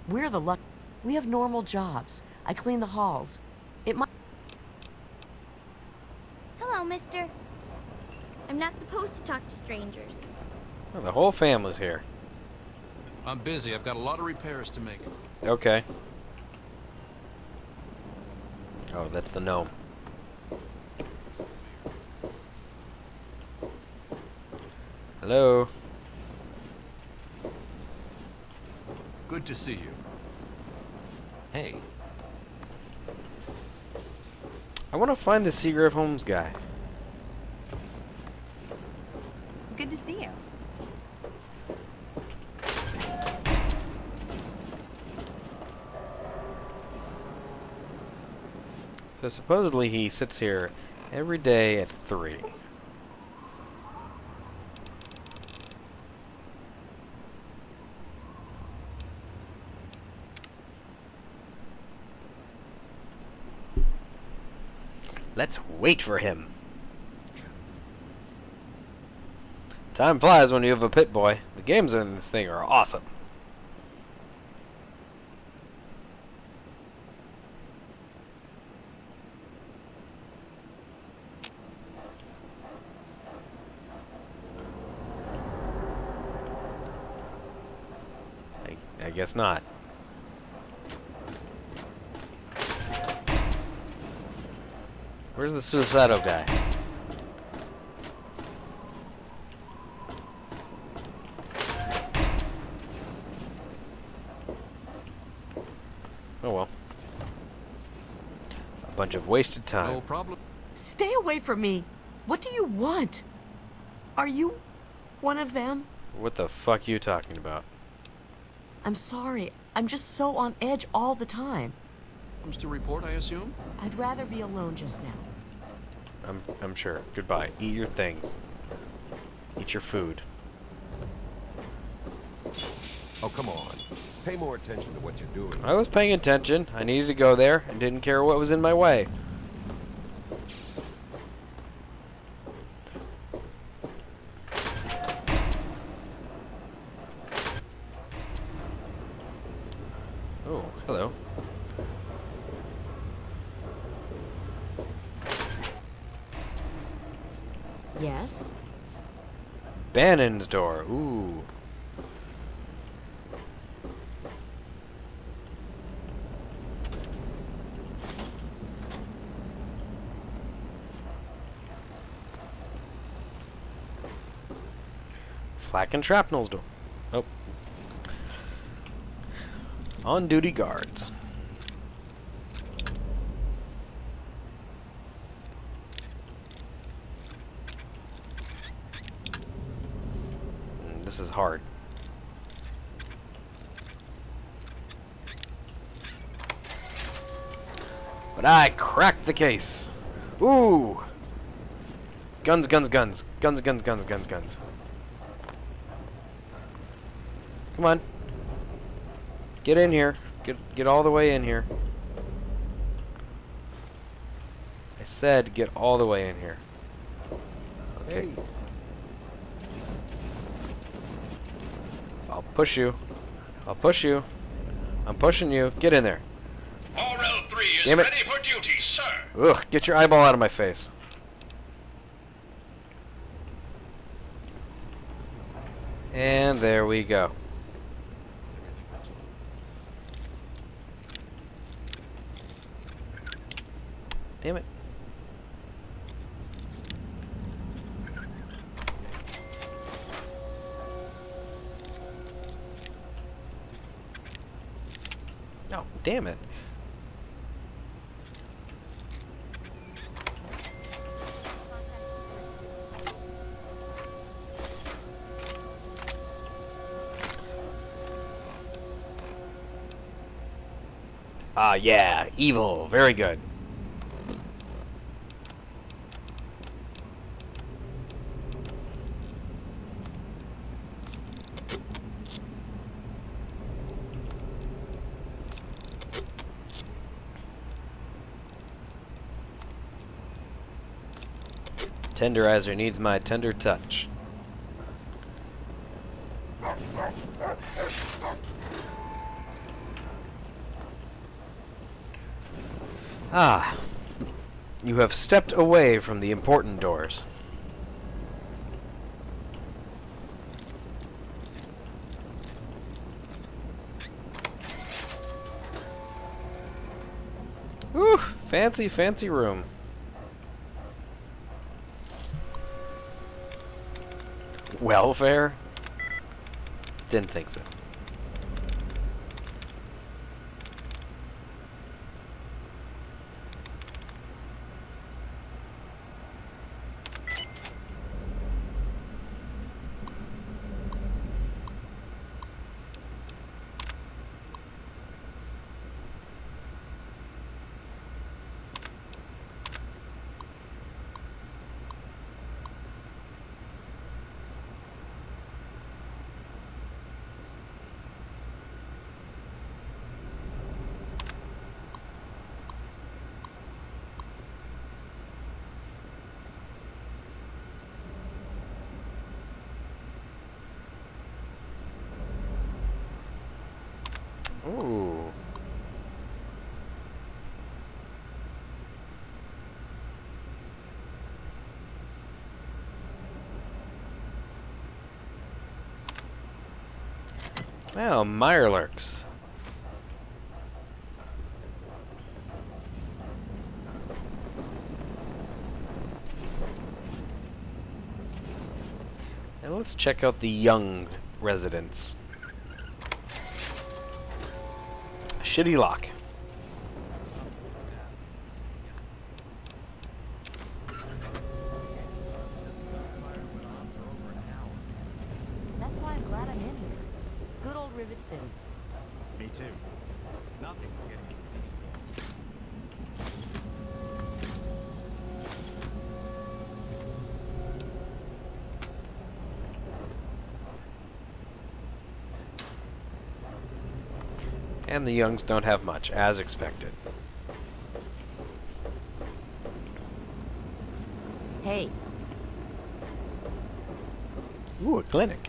We're the luck. We have normal jobs. I clean the halls. It might. Hello, mister. I'm not supposed to talk to strangers. Well, the whole family's here. I'm busy. I've got a lot of repairs to make. Okay. Oh, that's the gnome. Hello. Good to see you. Hey, I want to find the Seagrave Holmes guy. Good to see you. So supposedly he sits here every day at 3. Let's wait for him. Time flies when you have a pit boy. The games in this thing are awesome. I guess not. Where's the Suicidal guy? Oh well. A bunch of wasted time. No problem. Stay away from me. What do you want? Are you one of them? What the fuck you talking about? I'm sorry. I'm just so on edge all the time. Comes to report, I assume? I'd rather be alone just now. I'm sure. Goodbye. Eat your things. Eat your food. Oh, come on. Pay more attention to what you're doing. I was paying attention. I needed to go there and didn't care what was in my way. Oh, hello. Yes? Bannon's door. Ooh. Flak and Shrapnel's door. Oh. On duty guards. This is hard. But I cracked the case. Ooh. Guns, guns, guns. Guns, guns, guns, guns, guns. Come on. Get in here. Get all the way in here. I said get all the way in here. Okay. Hey. I'll push you. I'll push you. I'm pushing you. Get in there. RL3 is Damn it. ready for duty, sir. Ugh, get your eyeball out of my face. And there we go. Damn it. No, damn it. Ah, yeah, evil. Very good. Tenderizer needs my tender touch. Ah, you have stepped away from the important doors. Whew, fancy, fancy room. Welfare? Didn't think so. Ooh. Well, Mirelurks. Now let's check out the young residents. Shitty lock. That's why I'm glad I'm in here. Good old Rivet City. Me too. Nothing's getting And the Youngs don't have much, as expected. Hey, Ooh, a clinic.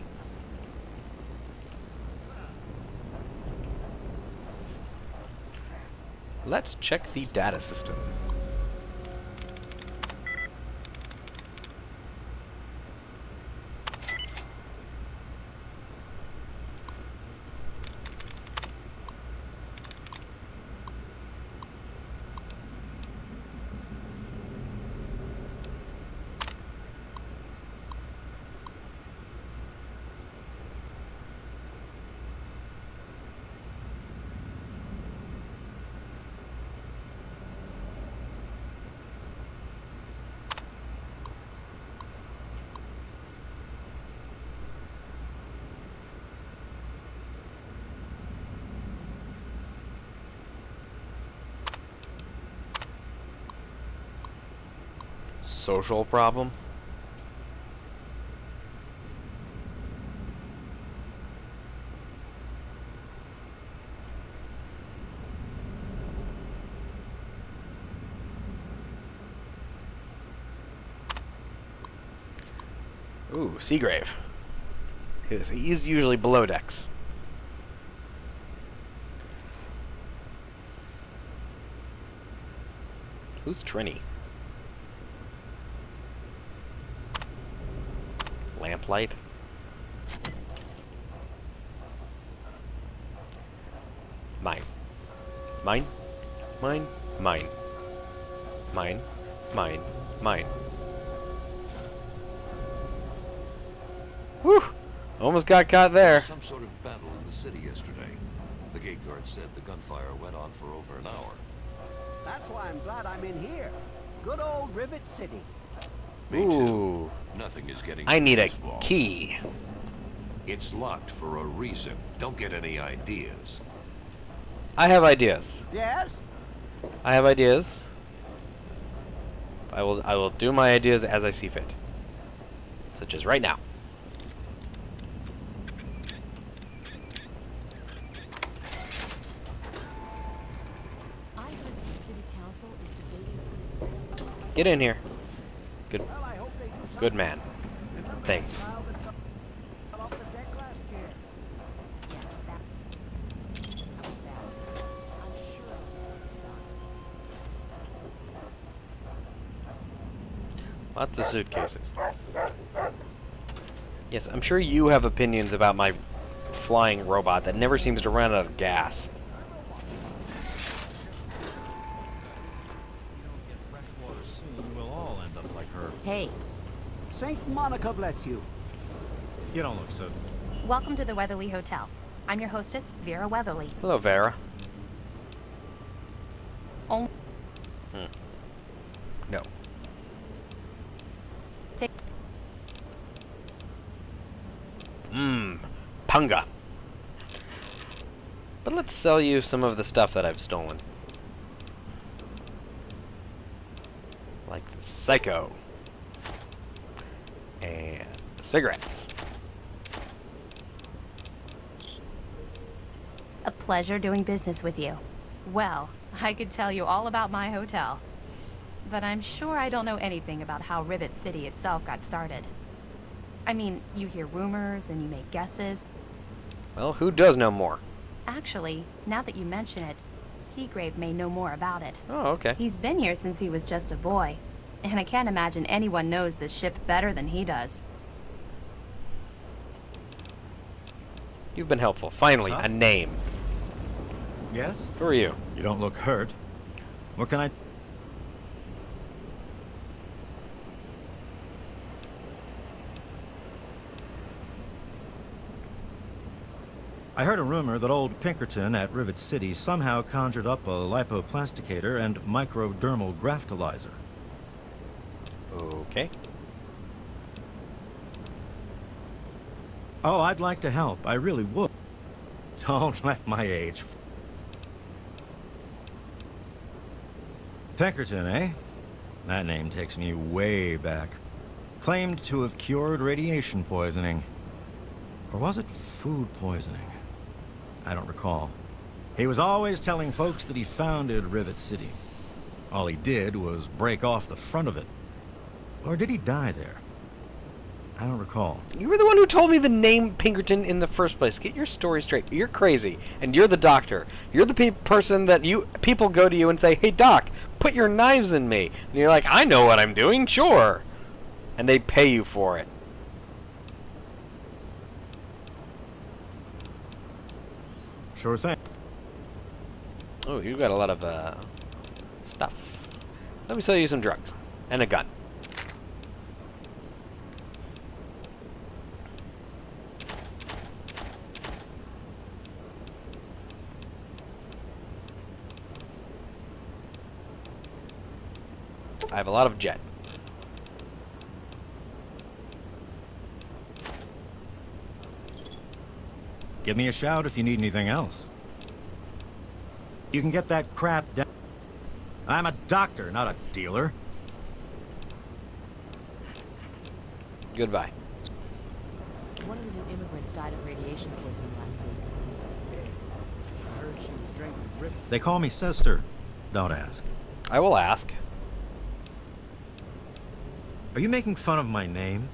Let's check the data system. Social problem? Ooh, Seagrave. He's usually below decks. Who's Trini? Lamplight? Mine. Mine? Mine? Mine. Mine. Mine. Mine. Whew! Almost got caught there. Some sort of battle in the city yesterday. The gate guard said the gunfire went on for over an hour. That's why I'm glad I'm in here. Good old Rivet City. Me Ooh. too. Nothing is getting I need a through this wall. key. It's locked for a reason. Don't get any ideas. I have ideas. Yes? I have ideas. I will do my ideas as I see fit. Such as right now. I heard the city council is debating. Get in here. Good. Well, I hope they do something. Good man. Thing. Child that fell off the deck last year. Yeah, that was bad. I'm sure there's something about it. Lots of suitcases. Yes, I'm sure you have opinions about my flying robot that never seems to run out of gas. Freshwater soon, we'll all end up like her. hey, Saint Monica bless you. You don't look so... Welcome to the Weatherly Hotel. I'm your hostess, Vera Weatherly. Hello, Vera. Oh, No. take Punga. But let's sell you some of the stuff that I've stolen. Like the Psycho. And cigarettes. a pleasure doing business with you. Well, I could tell you all about my hotel. But I'm sure I don't know anything about how Rivet City itself got started. I mean, you hear rumors and you make guesses. Well, who does know more? Actually, now that you mention it, Seagrave may know more about it. Oh, okay. He's been here since he was just a boy, and I can't imagine anyone knows this ship better than he does. You've been helpful. Finally, What's a up? name. Yes? Who are you? You don't look hurt. What can I... I heard a rumor that old Pinkerton at Rivet City somehow conjured up a lipoplasticator and microdermal graftalizer. Okay. Oh, I'd like to help. I really would. Don't let my age... Pinkerton, eh? That name takes me way back. Claimed to have cured radiation poisoning. Or was it food poisoning? I don't recall. He was always telling folks that he founded Rivet City. All he did was break off the front of it. Or did he die there? I don't recall. You were the one who told me the name Pinkerton in the first place. Get your story straight. You're crazy, and you're the doctor. You're the person that people go to you and say, "Hey, doc, put your knives in me." And you're like, "I know what I'm doing, sure." And they pay you for it. Sure thing. Oh, you got a lot of stuff. Let me sell you some drugs and a gun. I have a lot of jet. Give me a shout if you need anything else. You can get that crap down. I'm a doctor, not a dealer. Goodbye. One of the new immigrants died of radiation poisoning last week. I heard she was drinking. They call me sister. Don't ask. I will ask. Are you making fun of my name?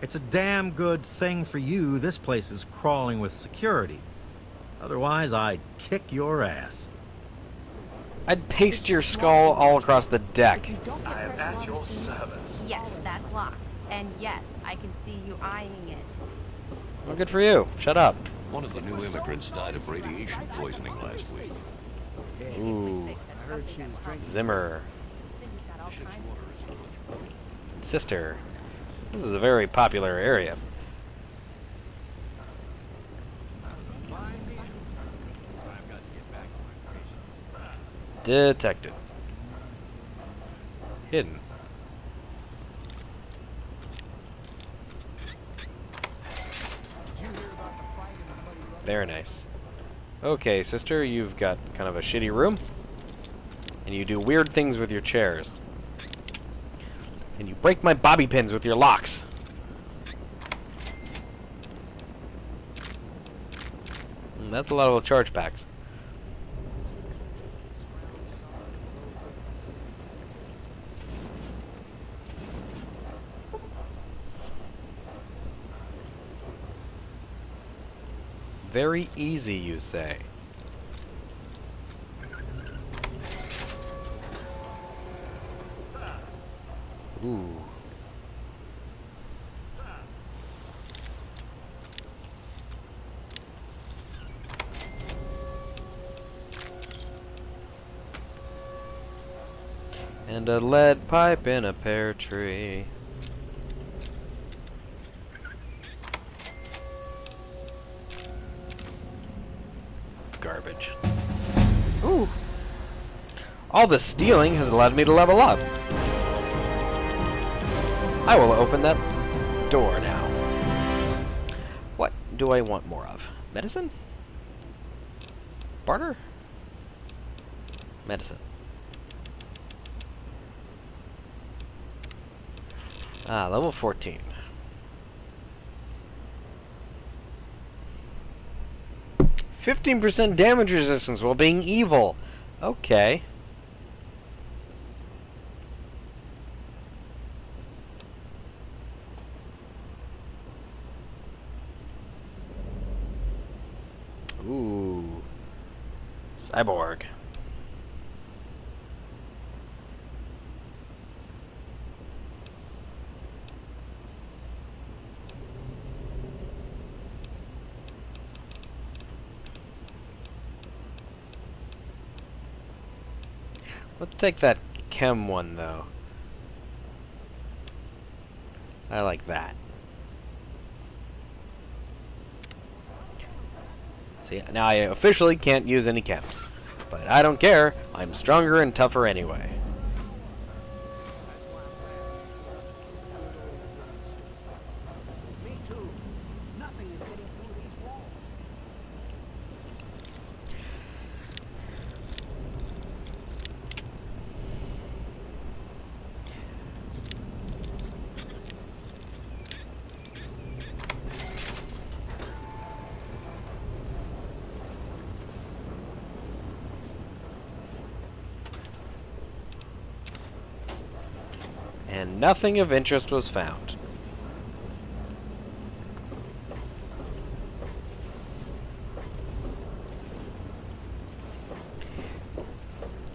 It's a damn good thing for you this place is crawling with security. Otherwise, I'd kick your ass. I'd paste your skull all across the deck. I am at your service. Yes, that's locked. And yes, I can see you eyeing it. Well, good for you. Shut up. One of the new immigrants died of radiation poisoning last week. Ooh. I heard she was drinking. Zimmer. Sister. This is a very popular area. Detected. Hidden. Very nice. Okay, sister, you've got kind of a shitty room. And you do weird things with your chairs. And you break my bobby pins with your locks. That's a lot of charge packs. Very easy, you say. Ooh. And a lead pipe in a pear tree. Garbage. Ooh. All the stealing has allowed me to level up. I will open that door now. What do I want more of? Medicine? Barter? Medicine. Ah, level 14. 15% damage resistance while being evil. Okay. Ooh. Cyborg. Let's take that chem one, though. I like that. See, now I officially can't use any chems. But I don't care. I'm stronger and tougher anyway. Me too. Nothing is getting through these walls. And nothing of interest was found.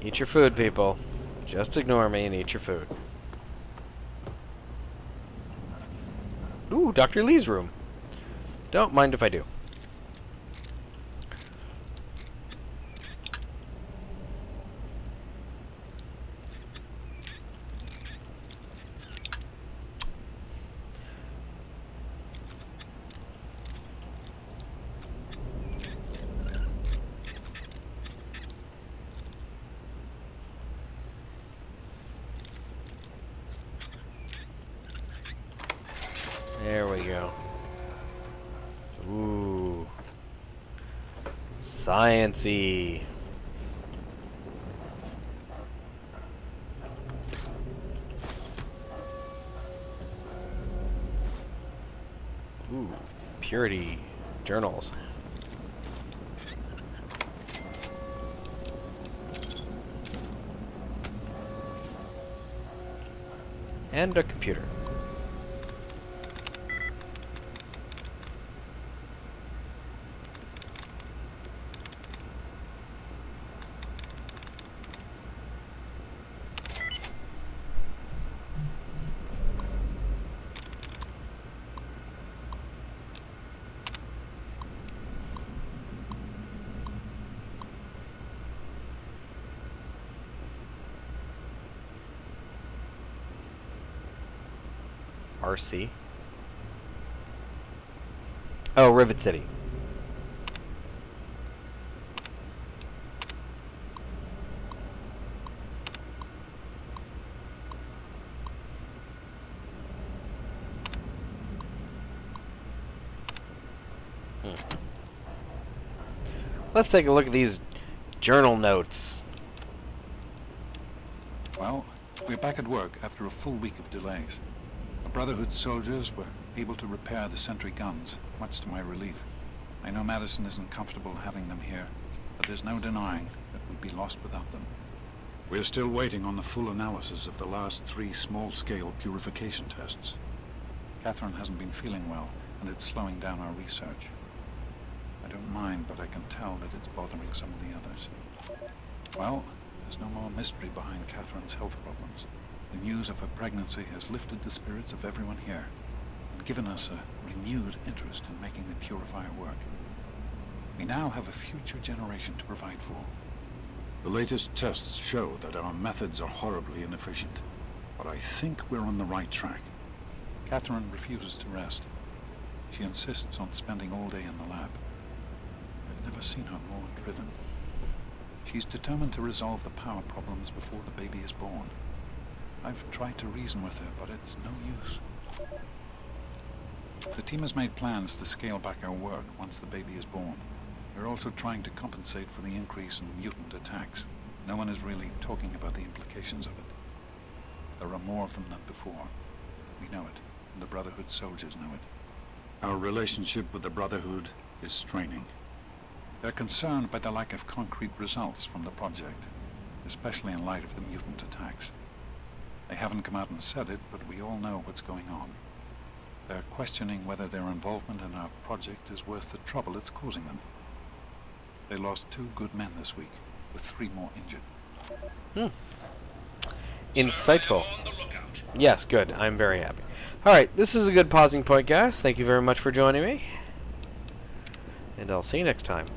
Eat your food, people. Just ignore me and eat your food. Ooh, Dr. Lee's room. Don't mind if I do. There we go. Ooh. Science-y. Ooh. Purity journals. And a computer. RC. Oh, Rivet City. Let's take a look at these journal notes. Well, we're back at work after a full week of delays. The Brotherhood soldiers were able to repair the sentry guns, much to my relief. I know Madison isn't comfortable having them here, but there's no denying that we'd be lost without them. We're still waiting on the full analysis of the last 3 small-scale purification tests. Catherine hasn't been feeling well, and it's slowing down our research. I don't mind, but I can tell that it's bothering some of the others. Well, there's no more mystery behind Catherine's health problems. The news of her pregnancy has lifted the spirits of everyone here and given us a renewed interest in making the purifier work. We now have a future generation to provide for. The latest tests show that our methods are horribly inefficient, but I think we're on the right track. Catherine refuses to rest. She insists on spending all day in the lab. I've never seen her more driven. She's determined to resolve the power problems before the baby is born. I've tried to reason with her, but it's no use. The team has made plans to scale back our work once the baby is born. We're also trying to compensate for the increase in mutant attacks. No one is really talking about the implications of it. There are more of them than before. We know it, and the Brotherhood soldiers know it. Our relationship with the Brotherhood is straining. They're concerned by the lack of concrete results from the project, especially in light of the mutant attacks. They haven't come out and said it, but we all know what's going on. They're questioning whether their involvement in our project is worth the trouble it's causing them. They lost 2 good men this week, with 3 more injured. Insightful. Yes, good. I'm very happy. Alright, this is a good pausing point, guys. Thank you very much for joining me. And I'll see you next time.